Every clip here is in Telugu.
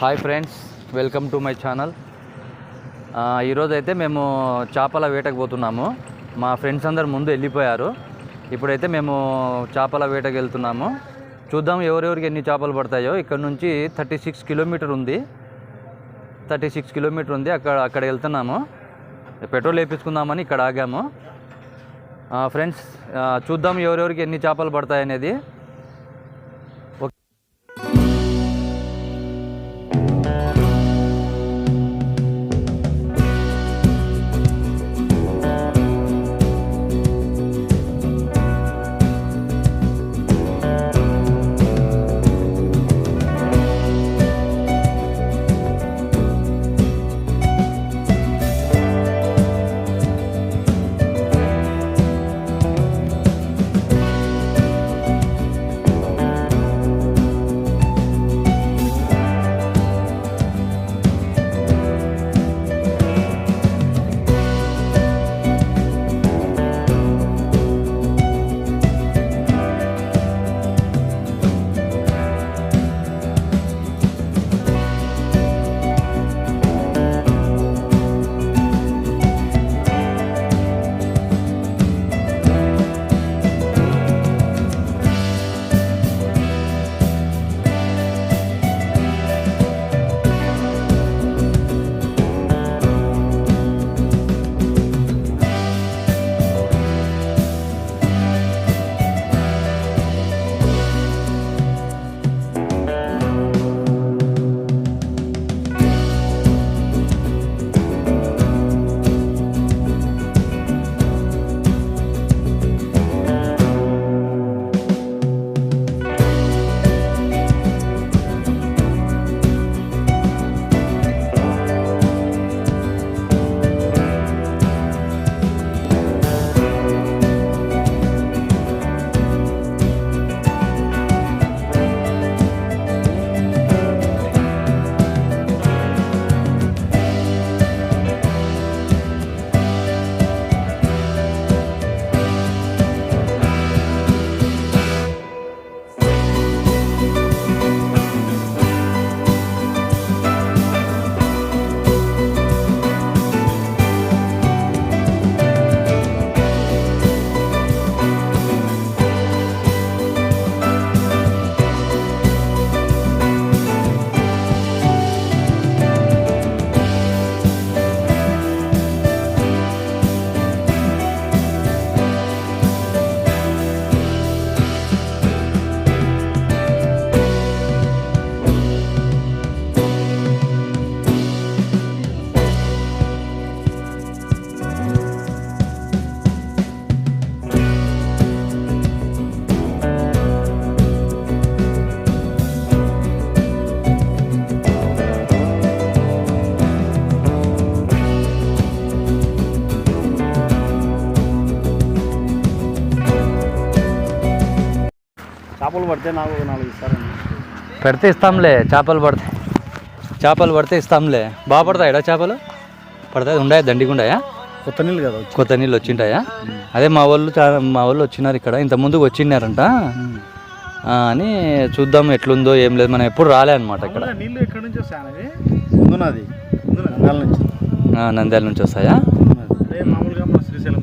Hi friends, welcome to my channel. ఈరోజు అయితే మేము చేపల వేటకు పోతున్నాము. మా ఫ్రెండ్స్ అందరు ముందు వెళ్ళిపోయారు. ఇప్పుడైతే మేము చేపల వేటకు వెళ్తున్నాము. చూద్దాం ఎవరెవరికి ఎన్ని చేపలు పడతాయో. ఇక్కడ నుంచి 36 కిలోమీటర్ ఉంది. అక్కడ వెళ్తున్నాము. పెట్రోల్ వేయించుకుందామని ఇక్కడ ఆగాము. ఫ్రెండ్స్, చూద్దాం ఎవరెవరికి ఎన్ని చేపలు పడతాయి అనేది. చేపలు పడితే నాకు 4 ఇస్తారండి. పెడితే ఇస్తాంలే. చేపలు పడితే ఇస్తాంలే. బాగా పడతాయి ఎడా చేపలు? పడతాయి. ఉన్నాయా? దండిగా ఉన్నాయా? కొత్త నీళ్ళు కదా, కొత్త నీళ్ళు వచ్చింటాయా? అదే మా వాళ్ళు వచ్చినారు ఇక్కడ, ఇంత ముందుకు వచ్చినారంట అని చూద్దాం ఎట్లుందో ఏం లేదు. మనం ఎప్పుడు రాలే అనమాట ఇక్కడ. నీళ్ళు ఎక్కడి నుంచి వస్తాయి? నంద్యాల నుంచి వస్తాయా? మామూలుగా మన శ్రీశైలం.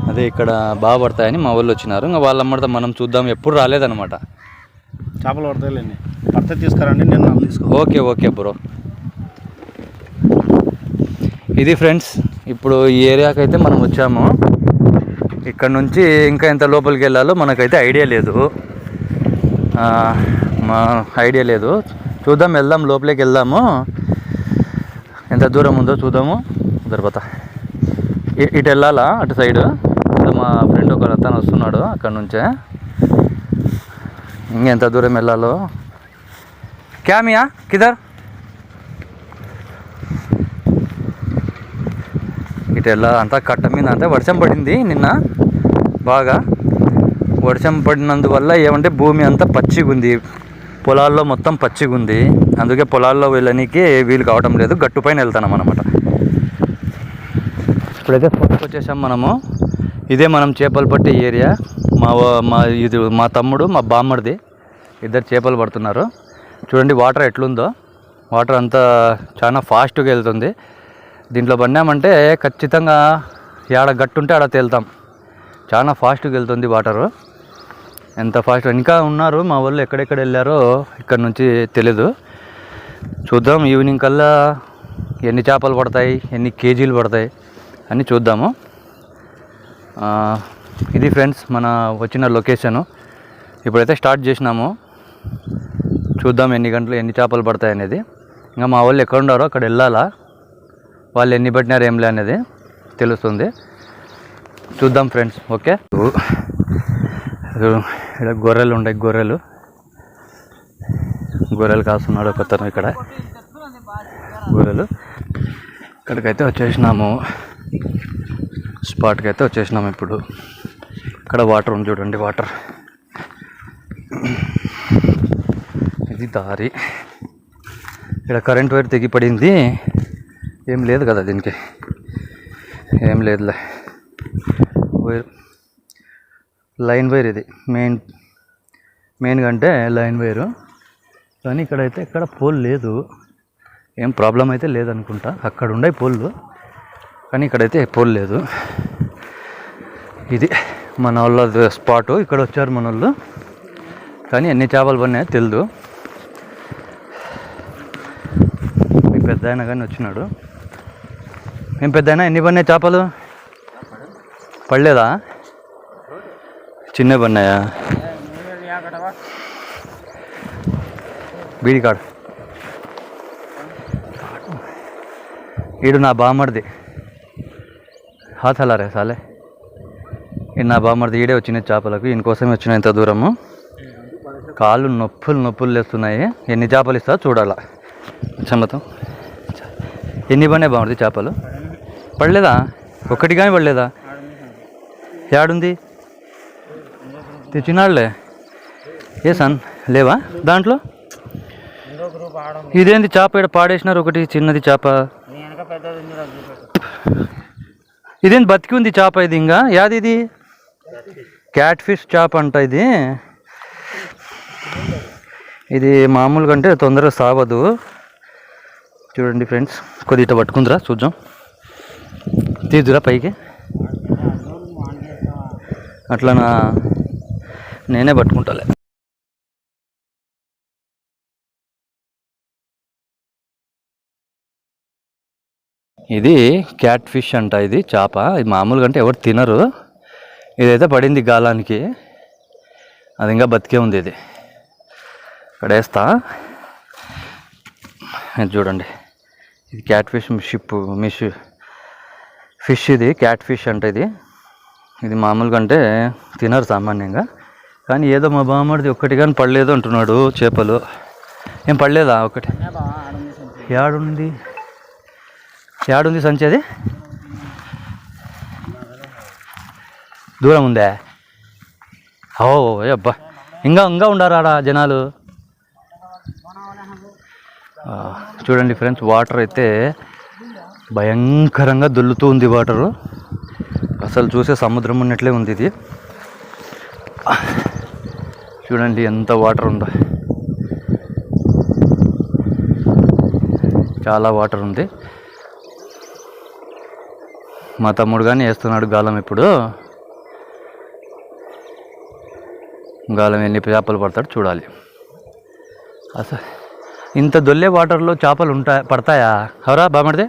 అదే ఇక్కడ బాగా పడతాయని మా వాళ్ళు వచ్చినారు. ఇంకా వాళ్ళ మనం చూద్దాం. ఎప్పుడు రాలేదన్నమాట. చేపలు పడతాయిలేండి. పడితే తీసుకురండి, నేను తీసుకో. Okay bro. ఇది ఫ్రెండ్స్, ఇప్పుడు ఈ ఏరియాకి అయితే మనం వచ్చాము. ఇక్కడ నుంచి ఇంకా ఎంత లోపలికి వెళ్ళాలో మనకైతే ఐడియా లేదు. చూద్దాం, వెళ్దాం, లోపలికి వెళ్దాము. ఎంత దూరం ఉందో చూద్దాము. తర్వాత ఇటు వెళ్ళాలా, అటు సైడు. మా ఫ్రెండ్ ఒక అతను వస్తున్నాడు అక్కడ నుంచే. ఇంకెంత దూరం వెళ్ళాలో. క్యామియా కిదర్ ఇటు వెళ్ళాలి. అంతా కట్ట మీద అంతా వర్షం పడింది నిన్న బాగా. వర్షం పడినందువల్ల ఏమంటే భూమి అంతా పచ్చిగా ఉంది, పొలాల్లో మొత్తం పచ్చిగా ఉంది. అందుకే పొలాల్లో వెళ్ళడానికి వీలు కావటం లేదు. గట్టు పైన వెళ్తున్నాం అన్నమాట. ఇప్పుడైతే స్పాట్కి వచ్చేసాం మనము. ఇదే మనం చేపలు పట్టే ఏరియా. మా తమ్ముడు మా బామ్మడిది ఇద్దరు చేపలు పడుతున్నారు. చూడండి వాటర్ ఎట్లుందో. వాటర్ అంతా చాలా ఫాస్ట్గా వెళ్తుంది. దీంట్లో పడినామంటే ఖచ్చితంగా ఏడ గట్టుంటే ఆడ తేలుతాం. చాలా ఫాస్ట్గా వెళ్తుంది వాటరు. ఎంత ఫాస్ట్ ఇంకా ఉన్నారు మా వాళ్ళు, ఎక్కడెక్కడ వెళ్ళారో ఇక్కడ నుంచి తెలీదు. చూద్దాం ఈవినింగ్ కల్లా ఎన్ని చేపలు పడతాయి, ఎన్ని కేజీలు పడతాయి అని చూద్దాము. ఇది ఫ్రెండ్స్ మన వచ్చిన లొకేషను. ఇప్పుడైతే స్టార్ట్ చేసినాము. చూద్దాం ఎన్ని గంటలు ఎన్ని చేపలు పడతాయి అనేది. ఇంకా మా వాళ్ళు ఎక్కడ ఉన్నారో అక్కడ వెళ్ళాలా, వాళ్ళు ఎన్ని పట్టినారు ఏంలే అనేది తెలుస్తుంది. చూద్దాం ఫ్రెండ్స్. ఓకే, ఇక్కడ గొర్రెలు ఉన్నాయి. గొర్రెలు కాస్తున్నాడు ఒకతను. ఇక్కడ గొర్రెలు ఇక్కడికైతే వచ్చేసినాము. స్పాట్కి అయితే వచ్చేసినాము. ఇప్పుడు ఇక్కడ వాటర్ ఉంది చూడండి. వాటర్ ఇది దారి. ఇక్కడ కరెంట్ వైర్ తెగిపడింది. ఏం లేదు కదా దీనికి, ఏం లేదులే. వైర్ లైన్ వైర్, ఇది మెయిన్గా అంటే లైన్ వైరు. కానీ ఇక్కడైతే ఎక్కడ పోల్ లేదు. ఏం ప్రాబ్లం అయితే లేదనుకుంటా. అక్కడ ఉన్నాయి పోల్లు, కానీ ఇక్కడైతే పోల్ లేదు. ఇది మన వాళ్ళ స్పాటు. ఇక్కడ వచ్చారు మన వాళ్ళు, కానీ ఎన్ని చేపలు పడినాయో తెలియదు. మీ పెద్ద ఆయన కానీ వచ్చినాడు. ఏం పెద్ద అయినా ఎన్ని పడినాయి చేపలు? పడలేదా? చిన్న పడినాయా? బీడికాడ ఈడు నా బామ్మడిది. హాత్ హలారే సాలే. ఈడు నా బామ్మడిది. ఈడే వచ్చిన చేపలకు, ఈయనకోసమే వచ్చిన ఇంత దూరము. కాళ్ళు నొప్పులు లేస్తున్నాయి. ఎన్ని చేపలు ఇస్తా చూడాలా. చెమ్మతం ఎన్ని పడినాయి బామ్మడిది చేపలు? పడలేదా? ఒక్కటి కానీ పడలేదా? ఏడుంది? తెచ్చినాడులే. ఏ సన్ లేవా దాంట్లో? ఇదేంది చేప ఇక్కడ పాడేసినారు? ఒకటి చిన్నది చేప. ఇదేంది బతికి ఉంది చేప? ఇది ఇంకా యాది? ఇది క్యాట్ ఫిష్ చేప అంట. ఇది మామూలుగా అంటే తొందరగా సావదు. చూడండి ఫ్రెండ్స్, కొద్ది ఇట్లా పట్టుకుందిరా చూద్దాం. తీదురా పైకి. అట్లా నేనే పట్టుకుంటాలే. ఇది క్యాట్ ఫిష్ అంట. ఇది చేప. ఇది మామూలుగా అంటే ఎవరు తినరు. ఇదైతే పడింది గాలానికి. అది ఇంకా బతికే ఉంది. ఇది ఇక్కడ వేస్తా. ఇది చూడండి, ఇది క్యాట్ ఫిష్ ఫిష్. ఇది క్యాట్ ఫిష్ అంట. ఇది మామూలుగా అంటే తినరు సామాన్యంగా. కానీ ఏదో మా బామ్మడిది ఒక్కటి కానీ పడలేదు అంటున్నాడు చేపలు. ఏం పడలేదా? ఒకటి ఏడుంది సంచి? అది దూరం ఉందే. ఓ అబ్బా, ఇంకా ఉండారు ఆడ జనాలు. చూడండి ఫ్రెండ్స్, వాటర్ అయితే భయంకరంగా దొల్లుతూ ఉంది. వాటరు అసలు చూసే సముద్రం ఉన్నట్లే ఉంది. ఇది చూడండి ఎంత వాటర్ ఉందో. చాలా వాటర్ ఉంది. మా తమ్ముడు కానీ వేస్తున్నాడు గాలం. ఇప్పుడు గాలం ఎన్ని చేపలు పడతాడు చూడాలి. అసలు ఇంత దొల్లే వాటర్లో చేపలు పడతాయా? ఎవరా బామ్మడిది?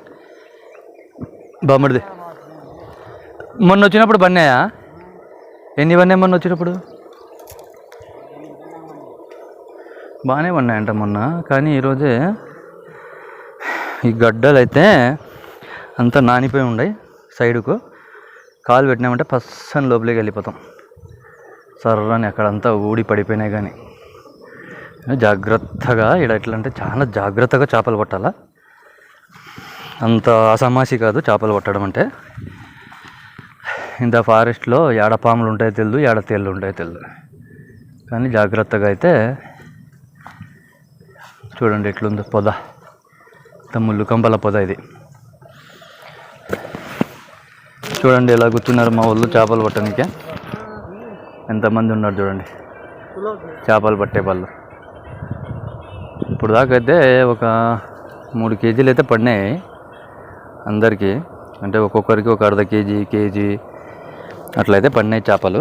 మొన్న వచ్చినప్పుడు పడినాయా? ఎన్ని పడినాయి మొన్న వచ్చినప్పుడు? బాగానే పడినాయంట మొన్న. కానీ ఈరోజే ఈ గడ్డలు అయితే అంతా నానిపోయి ఉన్నాయి. సైడుకు కాలు పెట్టినామంటే పచ్చని లోపలికి వెళ్ళిపోతాం. సర్రని అక్కడంతా ఊడి పడిపోయినాయి. కానీ జాగ్రత్తగా ఇక్కడ ఎట్లా అంటే చాలా జాగ్రత్తగా చేపలు పట్టాలా. అంత అసమాసి కాదు చేపలు పట్టడం అంటే. ఇంత ఫారెస్ట్లో ఏడ పాములు ఉంటాయో తెలియదు, ఏడ తేళ్ళు ఉంటాయో తెలియదు. కానీ జాగ్రత్తగా అయితే చూడండి ఎట్లుందో పొద. ముళ్ళు కంపల పొద. ఇది చూడండి ఎలా కూర్చున్నారు మా వాళ్ళు చేపలు పట్టడానికి. ఎంతమంది ఉన్నారు చూడండి చేపలు పట్టే వాళ్ళు. ఇప్పుడు దాకా అయితే ఒక 3 కేజీలు అయితే పడినాయి అందరికీ. అంటే ఒక్కొక్కరికి ఒక అర్ధ కేజీ అట్లయితే పడినాయి చేపలు.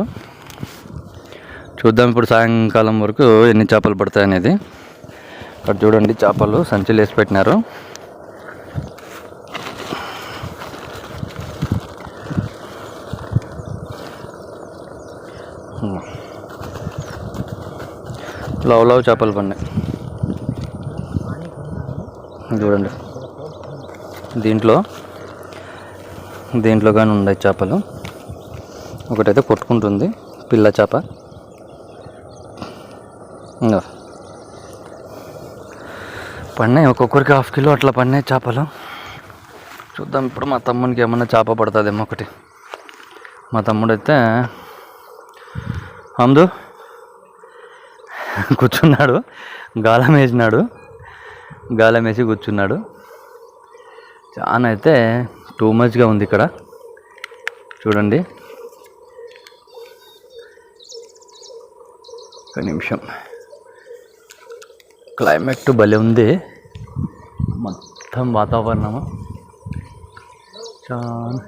చూద్దాం ఇప్పుడు సాయంకాలం వరకు ఎన్ని చేపలు పడతాయి అనేది. అక్కడ చూడండి చేపలు సంచులు వేసి పెట్టినారు. లవ్ చేపలు పడినాయి చూడండి. దీంట్లో కానీ ఉన్నాయి చేపలు. ఒకటైతే కొట్టుకుంటుంది పిల్ల చేప. పడినాయి ఒక్కొక్కరికి 1/2 కిలో అట్లా పడినాయి చేపలు. చూద్దాం ఇప్పుడు మా తమ్మునికి ఏమన్నా చేప పడుతుందేమో ఒకటి. మా తమ్ముడైతే అందు కూర్చున్నాడు, గాలం వేసి కూర్చున్నాడు. చాలా అయితే టూ మచ్గా ఉంది ఇక్కడ చూడండి. ఒక నిమిషం, క్లైమేట్ భలే ఉంది మొత్తం వాతావరణము. చాలా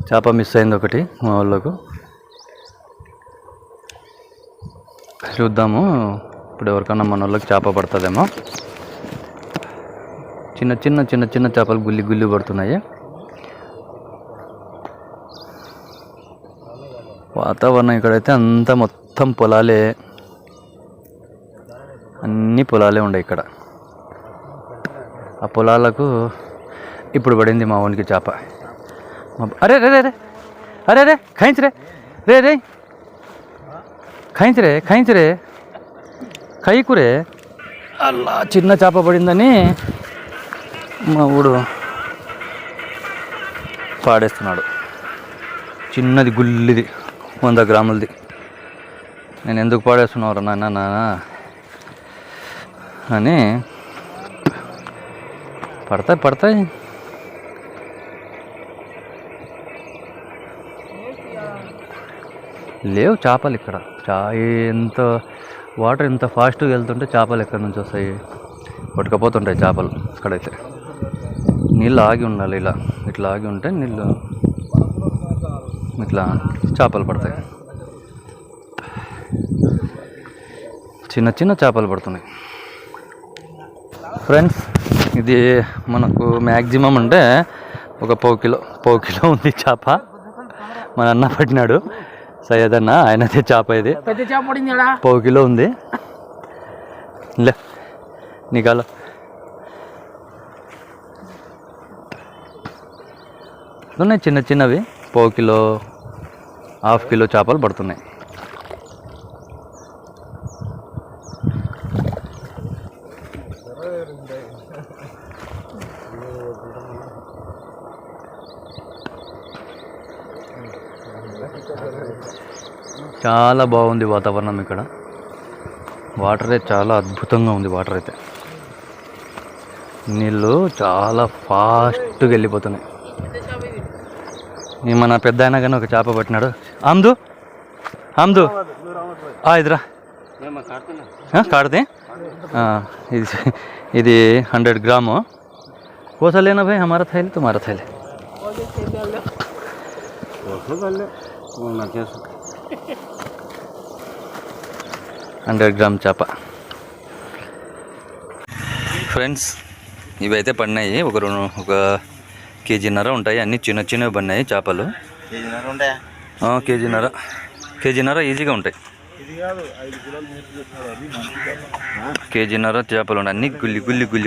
చేప మిస్ అయింది ఒకటి మా వాళ్ళకు. చూద్దాము ఇప్పుడు ఎవరికన్నా మన వాళ్ళకి చేప పడుతుందేమో. చిన్న చేపలు గుల్లి పడుతున్నాయి. వాతావరణం ఇక్కడైతే అంతా మొత్తం పొలాలే, అన్ని పొలాలే ఉన్నాయి ఇక్కడ. ఆ పొలాలకు ఇప్పుడు పడింది మా వానికి చేప. అరే రే రే అరే రే ఖాయించరే రే ఖాయించరే ఖైకురే. అలా చిన్న చేప పడిందని మా ఊడు పాడేస్తున్నాడు. చిన్నది గుల్లిది 100 గ్రాములది. నేను ఎందుకు పాడేస్తున్నావు నాన్న అని. పడతాయి లేవు చేపలు ఇక్కడ. ఎంత వాటర్ ఎంత ఫాస్ట్గా వెళ్తుంటే చేపలు ఎక్కడి నుంచి వస్తాయి? పట్టుకపోతుంటాయి చేపలు. ఇక్కడైతే నీళ్ళు ఆగి ఉండాలి, ఇట్లా ఆగి ఉంటే నీళ్ళు ఇట్లా చేపలు పడతాయి. చిన్న చేపలు పడుతున్నాయి ఫ్రెండ్స్. ఇది మనకు మ్యాక్సిమం అంటే ఒక పావు కిలో ఉంది చేప. మన అన్న పట్టినాడు సయ్యద్ అన్న, ఆయనదే చేప. ఇది 1/2 కిలో ఉంది. లే నీకాలో ఉన్నాయి చిన్నవి 1/2 కిలో 1/2 కిలో చేపలు పడుతున్నాయి. చాలా బాగుంది వాతావరణం ఇక్కడ. వాటర్ అయితే చాలా అద్భుతంగా ఉంది. వాటర్ అయితే నీళ్ళు చాలా ఫాస్ట్గా వెళ్ళిపోతున్నాయి. మన పెద్ద అయినా కానీ ఒక చేప పట్టినాడు. ఆమ్దు ఇదిరా కాడదే. ఇది 100 ग्राम. कौन सा लेना भाई? हमारा थैली तुम्हारा थैली. 100 ग्राम చేప ఫ్రెండ్స్. ఇవైతే పడినాయి ఒక కేజీన్నర ఉంటాయి. అన్నీ చిన్నవి పడినాయి చేపలు. కేజీన్నర ఈజీగా ఉంటాయి. కేజీన్నర చేపలు ఉన్నాయి. అన్నీ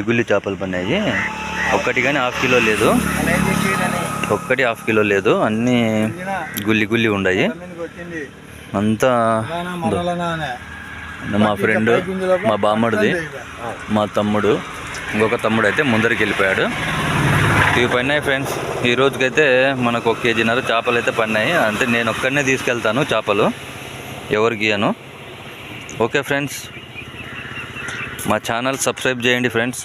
గుల్లి చేపలు పడినాయి. ఒక్కటి కానీ 1/2 కిలో లేదు. ఒక్కటి 1/2 కిలో లేదు. అన్నీ గుల్లి ఉన్నాయి. అంతా మా ఫ్రెండ్, మా బామ్మడిది, మా తమ్ముడు, ఇంకొక తమ్ముడు అయితే ముందరికి వెళ్ళిపోయాడు. ఇవి పడినాయి ఫ్రెండ్స్. ఈ రోజుకైతే మనకు 1 కేజీన్నర చేపలు అయితే పడినాయి. అంటే నేను ఒక్కడనే తీసుకెళ్తాను చేపలు, ఎవరికి ఇయ్యను. ఓకే ఫ్రెండ్స్, మా ఛానల్ సబ్స్క్రైబ్ చేయండి ఫ్రెండ్స్.